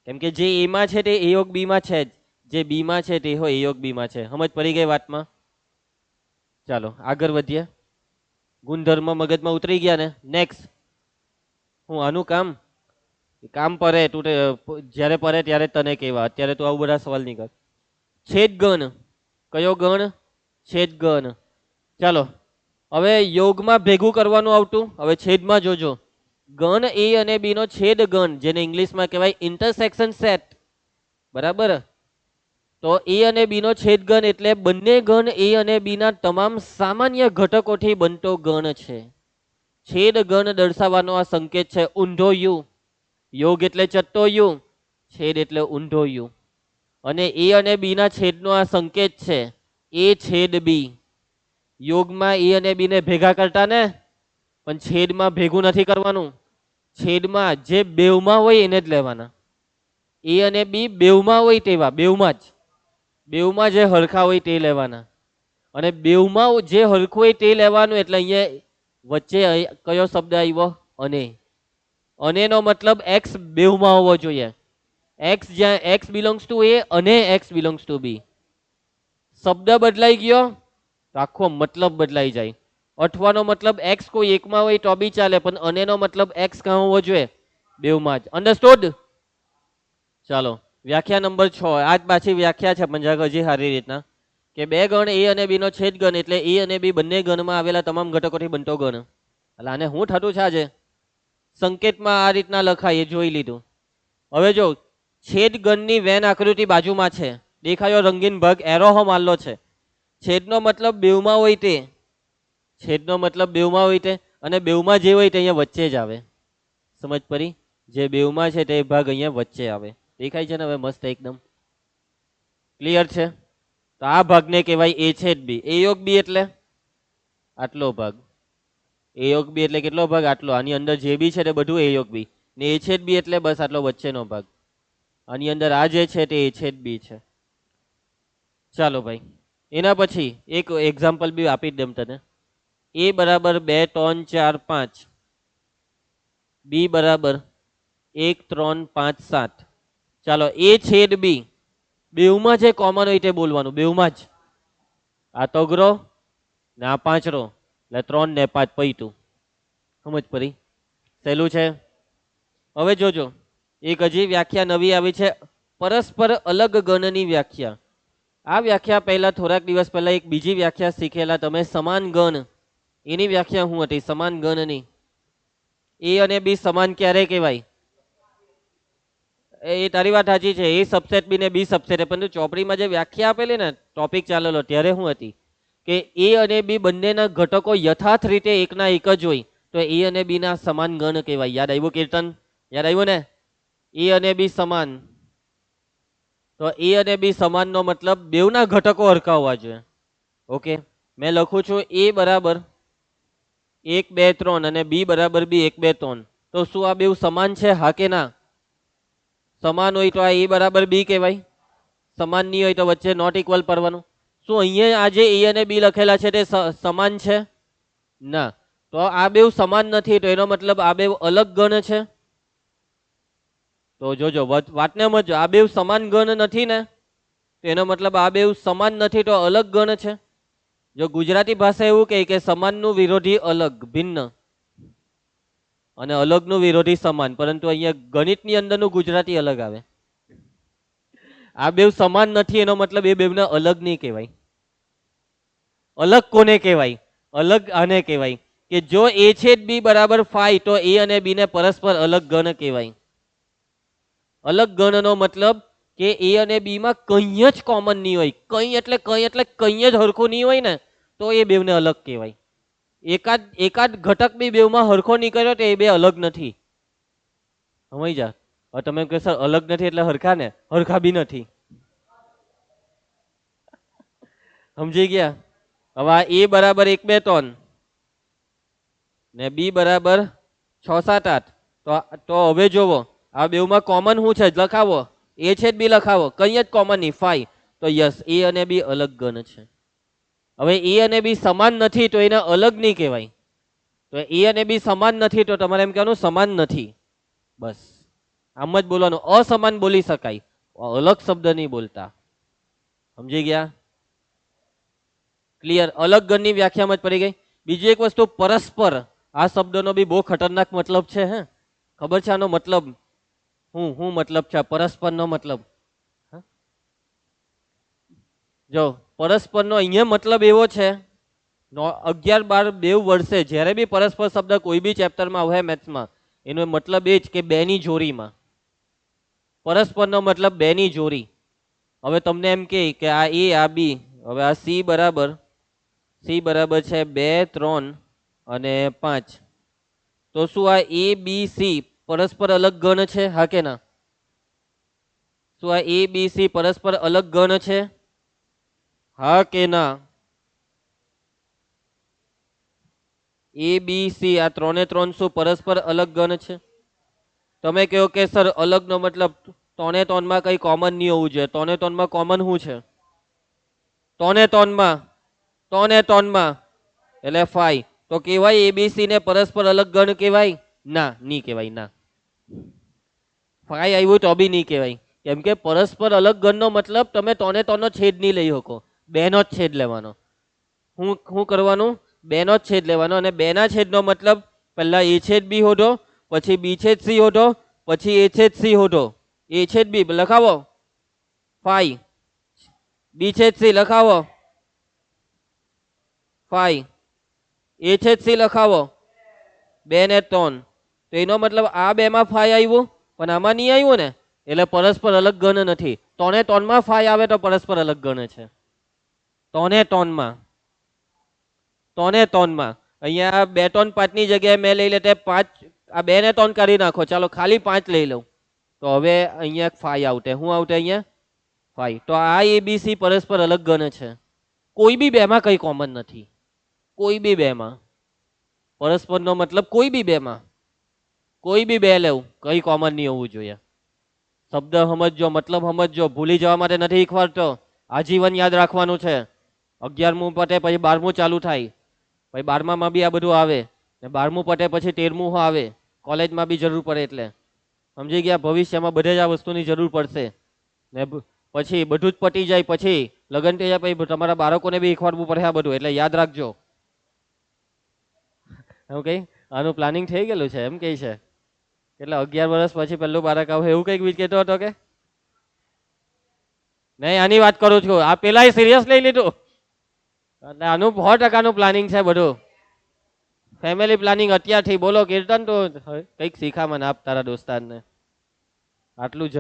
કેમ કે જે એ માં છે તે એ યોગ બી માં છે જ, જે બી માં છે તે એ યોગ બી માં છે. સમજ પડી ગઈ વાતમાં? ચાલો આગળ વધીએ. ગુણધર્મ મગજમાં ઉતરી ગયા ને. નેક્સ્ટ, હું આનું કામ પરે તું જ્યારે પરે ત્યારે તને કહેવા, અત્યારે તું આવું બધા સવાલ નહીં કર. છેદ ગણ. કયો ગણ? છેદ ગણ. ચાલો હવે યોગમાં ભેગું કરવાનું આવતું. હવે છેદમાં જોજો, ગણ એ અને બી નો છેદ ગણ, જેને ઇંગ્લિશમાં કહેવાય ઇન્ટરસેક્શન સેટ, બરાબર. તો એ અને બી નો છેદ ગણ એટલે બંને ગણ એ અને બી ના તમામ સામાન્ય ઘટકોથી બનતો ગણ છે. છેદ ગણ દર્શાવવાનો આ સંકેત છે ઊંધો યુ. યોગ એટલે ચત્તો યુ, છેદ એટલે ઊંધો યુ. અને એ અને બી ના છેદનો આ સંકેત છે એ છેદ બી. યોગમાં એ અને બી ને ભેગા કરતા ને, પણ છેદમાં ભેગું નથી કરવાનું. છેદમાં જે બેવમાં હોય એને જ લેવાના. એ અને બી બેવમાં હોય તેવા, બેવમાં જ, બેવમાં જે હરખા હોય તે લેવાના. અને બેવમાં જે હરખું હોય તે લેવાનું. એટલે અહીંયા વચ્ચે કયો શબ્દ આવ્યો? અને. અનેનો મતલબ એક્સ બેવમાં હોવો જોઈએ. એક્સ જ્યાં એક્સ બિલોંગ્સ ટુ એ અને એક્સ બિલોંગ્સ ટુ બી. શબ્દ બદલાઈ ગયો તો આખો મતલબ બદલાઈ જાય. અઠવાનો મતલબ એક્સ કોઈ એકમાં હોય તો બી ચાલે, પણ અનેનો મતલબ એક્સ ક્યાં હોવો જોઈએ? બેવમાં જ. અન્ડરસ્ટુડ? ચાલો, વ્યાખ્યા નંબર 6. આજ પાછી વ્યાખ્યા છે પંજાબ હજી સારી રીતના, કે બે ગણ એ અને બી નો છેદ ગણ એટલે એ અને બી બંને ગણમાં આવેલા તમામ ઘટકોથી બનતો ગણ. એટલે આને શું થતું છે આજે સંકેતમાં આ રીતના લખાય એ જોઈ લીધું. હવે જો છેદ ગણની વેન આકૃતિ બાજુમાં છે, દેખાયો રંગીન ભાગ એરો મારલો છે. છેદનો મતલબ બેવમાં હોય તે, છેદનો મતલબ બેવમાં હોય તે, અને બેવમાં જે હોય તે અહીંયા વચ્ચે જ આવે. સમજ પડી? જે બેવમાં છે તે ભાગ અહીંયા વચ્ચે આવે. દેખાય છે ને હવે મસ્ત એકદમ ક્લિયર છે? તો આ ભાગને કહેવાય એ છેદ બી. એ યોગ બી એટલે આટલો ભાગ. એ યોગ બી એટલે કેટલો ભાગ? આટલો. આની અંદર જે બી છે તે બધું એ યોગ બી. ને એ છેદ બી એટલે બસ આટલો વચ્ચેનો ભાગ. આની અંદર આ જે છે તે એ છેદ બી છે. ચાલો ભાઈ, એના પછી એક એક્ઝામ્પલ બી આપી દઉં તને. એ બરાબર 2 3 4 5, બી બરાબર 1 3 5 7. ચાલો, એ છેદ બી બેવમાં જે કોમન હોય તે બોલવાનું, બેવમાં જ. આ તગરો ને આ પાંચરો એટલે 3 ને 5 પૈતું. સમજ પડી? સહેલું છે. હવે જોજો, એક હજી વ્યાખ્યા નવી આવી છે, પરસ્પર અલગ ગણની વ્યાખ્યા. આ વ્યાખ્યા પહેલા થોડાક દિવસ પહેલા એક બીજી વ્યાખ્યા શીખેલા તમે, સમાન ગણ. એની વ્યાખ્યા શું હતી? સમાન ગણની. એ અને બી સમાન ક્યારે કહેવાય? એ તારી વાત સાચી છે, એ સબસેટ બી ને બી સબસેટ. પરંતુ ચોપડીમાં જે વ્યાખ્યા આપેલી ને, ટોપિક ચાલેલો ત્યારે શું હતી કે એ અને બી બંનેના ઘટકો યથાર્થ રીતે એકના એક જ હોય તો એ અને બી ના સમાન ગણ કહેવાય. યાદ આવ્યું કીર્તન? યાદ આવ્યું ને? એ અને બી સમાન. તો એ અને બી સમાન નો મતલબ બેવના ઘટકો હરખા હોવા જોઈએ. ઓકે, મેં લખું છું એ બરાબર 1 2 3 અને બી બરાબર બી 1 2 3. તો શું આ બેવ સમાન છે? હા કે ના? સમાન હોય તો આ એ બરાબર બી કહેવાય. સમાન નહીં હોય તો વચ્ચે નોટ ઇક્વલ પડવાનું. શું અહીંયા આજે એ અને બી લખેલા છે તે સમાન છે? ના. તો આ બેવ સમાન નથી તો એનો મતલબ આ બેવ અલગ ગણ છે. તો જોજો વાતને સમજો, આ બેવ સમાન ગણ નથી ને, તો એનો મતલબ આ બેવ સમાન નથી તો અલગ ગણ છે. જો ગુજરાતી ભાષા એવું કહે કે સમાનનું વિરોધી અલગ, ભિન્ન, અને અલગનું વિરોધી સમાન, પરંતુ અહીંયા ગણિતની અંદરનું ગુજરાતી અલગ આવે. આ બેવ સમાન નથી એનો મતલબ એ બેવને અલગ નહીં કહેવાય. અલગ કોને કહેવાય? અલગ આને કહેવાય કે જો એ છેદ બી બરાબર 5 તો એ અને બી ને પરસ્પર અલગ ગણ કહેવાય. અલગ ગણનો મતલબ કે એ અને બી માં કંઈ જ કોમન નહીં હોય. કંઈ એટલે કંઈ જ હરખું નહીં હોય ને તો એ બેવને અલગ કહેવાય. એકાદ ઘટક બી બેવમાં હરખો નહીં કર્યો તો એ બે અલગ નથી. સમજ જા. હવે તમે કહો સર અલગ નથી એટલે હરખા ને? હરખા બી નથી. સમજી ગયા? હવે આ એ બરાબર 1 2 3 ને બી બરાબર 6 7 8. તો હવે જોવો, આ બેવમાં કોમન શું છે લખાવો. એ છે બી લખાવો, કંઈ જ કોમન નહીં, 5. તો યસ, એ અને બી અલગ ગણ છે. હવે એ અને બી સમાન નથી તો એને અલગ નહીં કહેવાય. તો એ અને બી સમાન નથી તો તમારે એમ કહેવાનું સમાન નથી. બસ આમ જ બોલવાનું. અસમાન બોલી શકાય, અલગ શબ્દ નહીં બોલતા. સમજી ગયા? ક્લિયર? અલગ ગણની વ્યાખ્યામાં જ પડી ગઈ. બીજી એક વસ્તુ, પરસ્પર. આ શબ્દનો બી બહુ ખતરનાક મતલબ છે. હે, ખબર છે આનો મતલબ? હું મતલબ છે પરસ્પરનો મતલબ? જો પરસ્પરનો અહીંયા મતલબ એવો છે 11 12 બેવ વર્ષે જ્યારે બી પરસ્પર શબ્દ કોઈ બી ચેપ્ટરમાં આવે મેથ્સમાં, એનો મતલબ એ જ કે બેની જોડીમાં. પરસ્પરનો મતલબ બેની જોડી. હવે તમને એમ કે આ એ આ બી, હવે આ સી બરાબર છે 2 3 અને 5. તો શું આ એ બી સી પરસ્પર અલગ ગણ છે? હા કે ના? શું આ એ બી સી પરસ્પર અલગ ગણ છે? હા કે ના? એ બી સી આ 3 એ 3 શું પરસ્પર અલગ ગણ છે? તમે કહો કે સર અલગનો મતલબ 3 એ 3 માં કઈ કોમન નહીં હોવું જોઈએ. 3 એ 3 માં કોમન શું છે? 3 એ 3 માં 3 એ 3 માં એટલે 5. તો કહેવાય એબીસી ને પરસ્પર અલગ ગણ કહેવાય? ના, નહીં કહેવાય. ના, 5 આવ્યું તો બી નહીં કહેવાય. કેમ કે પરસ્પર અલગ ગણનો મતલબ તમે 3 એ 3 નો છેદ નહીં લઈ શકો, 2 નો જ છેદ લેવાનો. શું કરવાનું? 2 નો જ છેદ લેવાનો. અને 2 ના છેદનો મતલબ પહેલા એ છેદ બી હોધો, પછી બી છેદ સી હોધો, પછી એ છેદ સી હોધો. એ છેદ બી લખાવો 5, બી છેદ સી લખાવો 5, એ છેદ સી લખાવો 2 ને 3. તો એનો મતલબ આ 2 માં 5 આવ્યું પણ આમાં નહીં આવ્યું ને, એટલે પરસ્પર અલગ ગણ નથી. 3 એ 3 માં 5 આવે તો પરસ્પર અલગ ગણ છે. 3 એ 3 માં 3 એ 3 માં અહીંયા 2 3 5 ની જગ્યાએ મેં લઈ લેતે 5. આ 2 ને 3 કાઢી નાખો, ચાલો ખાલી 5 લઈ લઉં. તો હવે અહીંયા 5 આવતે. શું આવતે અહીંયા? 5. તો આ એબીસી પરસ્પર અલગ ગણ છે. કોઈ બી 2 માં કઈ કોમન નથી. કોઈ બી 2 માં પરસ્પરનો મતલબ કોઈ બી 2 માં કોઈ બી 2 લેવું, કઈ કોમન નહીં હોવું જોઈએ. શબ્દ સમજજો, મતલબ સમજજો, ભૂલી જવા માટે નથી શીખવાડતો. આજીવન યાદ રાખવાનું છે. 11મું પતે પછી 12મું ચાલુ થાય, પછી 12માં બી આ બધું આવે, ને 12મું પતે પછી 13મું આવે. કોલેજમાં બી જરૂર પડે. એટલે સમજી ગયા? ભવિષ્યમાં બધે જ આ વસ્તુની જરૂર પડશે. ને પછી બધું જ પટી જાય, પછી લગ્ન થઈ જાય, પછી તમારા બાળકોને બી શીખવાડવું પડે આ બધું. એટલે યાદ રાખજો. ઓકે, આનું પ્લાનિંગ થઈ ગયેલું છે એમ કે છે. એટલે 11 વર્ષ પછી પહેલું બાળક આવે એવું કઈક બીજ કહેતો હતો કે નહીં? આની વાત કરું છું. આ પેલા સિરિયસ લઈ લીધું. એટલે આનું 100% પ્લાનિંગ છે બધું. ફેમિલી પ્લાનિંગ અત્યારથી. બોલો કીર્તન, તો કંઈક શીખા મને આપ તારા દોસ્તારને. આટલું જ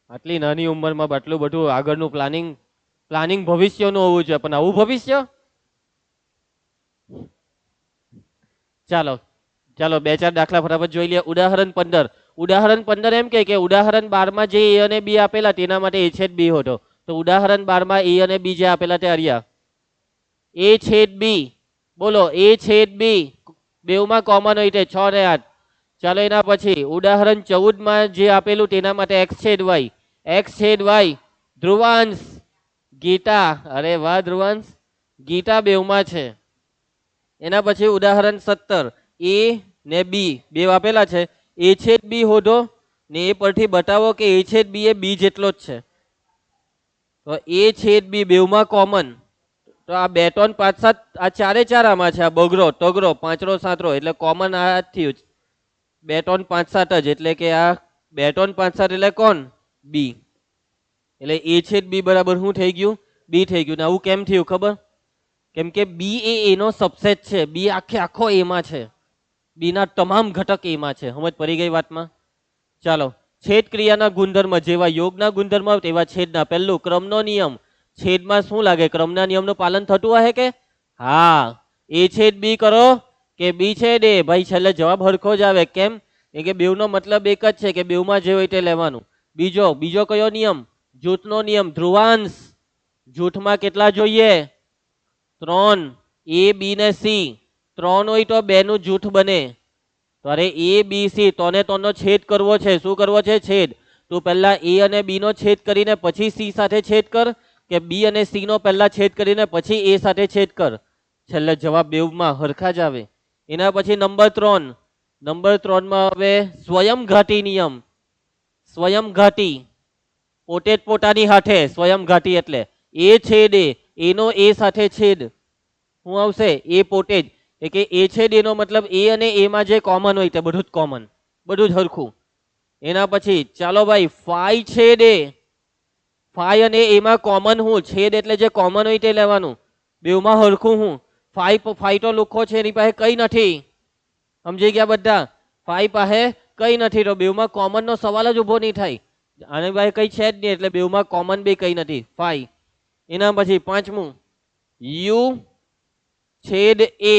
આટલી નાની ઉંમરમાં આટલું બધું આગળનું પ્લાનિંગ ભવિષ્યનું હોવું જોઈએ. પણ આવું ભવિષ્ય? ચાલો ચાલો 2-4 દાખલા ફટાફટ જોઈ લઈએ. ઉદાહરણ 15. ઉદાહરણ 15 એમ કે ઉદાહરણ 12 માં જે એ અને બી આપેલા તેના માટે એ છેદ બી હતો. તો ઉદાહરણ 12 માં એ અને બી જે આપેલા તે આર્યા એ છેદ બી. બોલો એ છેદ બી બેવમાં કોમન હોય તે 6 ને 8. ચાલો એના પછી ઉદાહરણ 14 માં જે આપેલું તેના માટે એક્સ છેદ વાય ધ્રુવાંશ ગીતા. અરે વાહ ધ્રુવાંશ, ગીતા બેવમાં છે. એના પછી ઉદાહરણ 17 એ ને બી બે આપેલા છે. એ છેદ બી હોધો ને એ પરથી બતાવો કે એ છેદ બી એ બી જેટલો જ છે. તો એ છેદ બી બેવમાં કોમન. તો આ 2 3 5 7 આ ચારે ચાર આમાં છે. આ બગરો તગરો પાંચરો સાતરો એટલે કોમન આ થયું 2 3 5 7 જ. એટલે કે આ 2 3 5 7 એટલે કોણ? બી. એટલે એ છેદ બી બરાબર શું થઈ ગયું? બી થઈ ગયું. ને આવું કેમ થયું ખબર? કેમ કે બી એ એનો સબસેટ છે. બી આખો એમાં છે. બી ના તમામ ઘટક એમાં છે. સમજ પડી ગઈ વાતમાં? ચાલો, છેદ ક્રિયાના ગુણધર્મ જેવા યોગના ગુણધર્મ તેવા છેદના. પહેલું ક્રમનો નિયમ. છેદમાં શું લાગે? ક્રમના નિયમનું પાલન થતું હશે કે? હા. એ છેદ બી કરો કે બી છેદ એ, ભાઈ છેલ્લે જવાબ હરખો જ આવે. કેમ? કે બેવનો મતલબ એક જ છે કે બેવમાં જે હોય તે લેવાનું. બીજો કયો નિયમ? જૂથનો નિયમ. ધ્રુવાંશ. જૂથમાં કેટલા જોઈએ? 3. એ બી ને સી 3 હોય તો 2 નું જૂથ બને. તો અરે એ બી સી 3 ને 3 નો છેદ કરવો છે. શું કરવો છે? છેદ. તું પહેલા એ અને બી નો છેદ કરીને પછી સી સાથે છેદ કર, કે બી અને સી નો પહેલા છેદ કરીને પછી એ સાથે છેદ કર. છેલ્લે જવાબ બેવમાં હરખા જ આવે. એના પછી નંબર 3 માં હવે સ્વયંઘાતી નિયમ. સ્વયંઘાતી પોતે જ પોતાની હાથે. સ્વયંઘાતી એટલે એ છેદ એનો એ સાથે છેદ. શું આવશે? એ પોતે જ. કે એ છેદ એનો મતલબ એ અને એમાં જે કોમન હોય તે બધું જ કોમન, બધું જ હરખું. એના પછી ચાલો ભાઈ ફાઈ છેદ એ. ફાઈ અને એમાં કોમન હું? છેદ એટલે જે કોમન હોય તે લેવાનું. બેવમાં હરખું હું ફાઈ તો લુખો છે એની પાસે કઈ નથી. સમજી ગયા બધા? ફાઈ પાસે કઈ નથી તો બેવમાં કોમન નો સવાલ જ ઉભો નહીં થાય. આની પાસે કઈ છે જ નહીં એટલે બેવમાં કોમન બી કઈ નથી. ફાઈ. એના પછી પાંચમું યુ છેદ એ.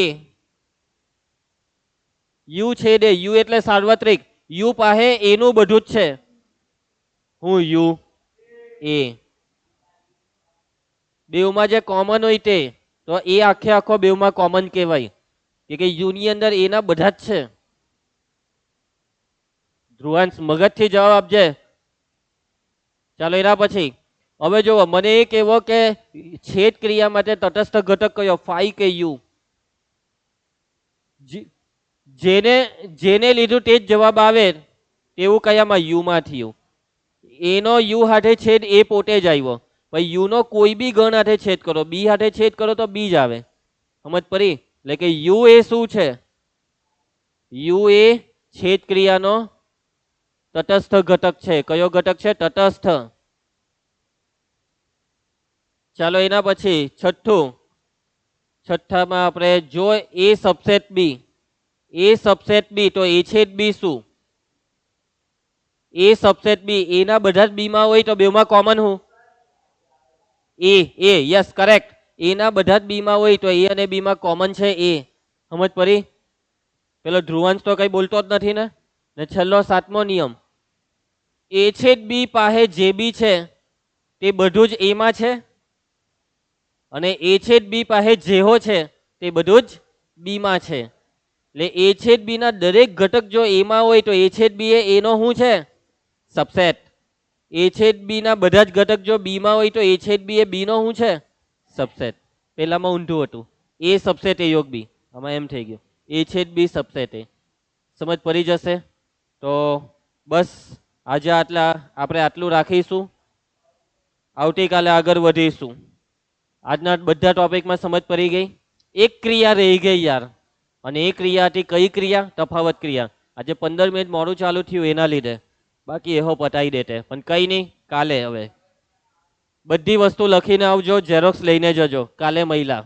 યુ છેદ એ. યુ એટલે સાર્વત્રિક. યુ પાસે એનું બધું જ છે. હું યુ એ બેવમાં જે કોમન હોય તે તો એ આખે આખો બેવમાં કોમન કહેવાય કે યુ ની અંદર એના બધા જ છે. ધ્રુવાંશ મગજથી જવાબ આપજે. ચાલો એના પછી હવે જુઓ મને એ કહેવો કે છેદ ક્રિયા માટે તટસ્થ ઘટક કયો, ફાઈ કે યુ? જેને જેને લીધું તે જ જવાબ આવે તેવું કયામાં? યુ માં થયું. એનો યુ હાથે છેદ એ પોતે જ આવ્યો. ભાઈ યુ નો કોઈ બી ગણ હાથે છેદ કરો, બી હાથે છેદ કરો તો બી જ આવે. સમજ પડી? એટલે કે યુ એ શું છે? યુ એ છેદ ક્રિયાનો તટસ્થ ઘટક છે. કયો ઘટક છે? તટસ્થ. ચાલો એના પછી છઠ્ઠામાં આપણે જો એ સબસેટ બી. એ સબસેટ બી તો એ છેદ બી શું? એ સબસેટ બી એના બધા જ બી માં હોય તો બેમાં કોમન હું? એ. Yes correct. એના બધા જ બી માં હોય તો એ અને બી માં કોમન છે એ. સમજ પડી? પેલો ધ્રુવાંશ તો કઈ બોલતો જ નથી ને છેલ્લો સાતમો નિયમ એ છેદ બી પાસે જે બી છે તે બધું જ એમાં છે અને એ છેદ બી પાસે જેહો છે તે બધું જ બી માં છે. એટલે એ છેદ બી ના દરેક ઘટક જો એમાં હોય તો એ છેદ બી એનો શું છે? સબસેટ. એ છેદ બી ના બધા જ ઘટક જો બી માં હોય તો એ છેદ બી એ બી નો શું છે? સબસેટ. પેલામાં ઊંધું હતું. એ સબસેટ એ યોગ બી. આમાં એમ થઈ ગયું એ છેદ બી સબસેટ એ. સમજ પડી જશે? તો બસ આજે આપણે આટલું રાખીશું. આવતીકાલે આગળ વધીશું. આજના બધા ટોપિકમાં સમજ પડી ગઈ? એક ક્રિયા રહી ગઈ યાર. અને એ ક્રિયા હતી કઈ ક્રિયા? તફાવત ક્રિયા. આજે 15 મિનિટ મોડું ચાલુ થયું એના લીધે. બાકી એહો પતાવી દેતે પણ કઈ નહીં. કાલે હવે બધી વસ્તુ લખીને આવજો, ઝેરોક્સ લઈને જજો. કાલે મહિલા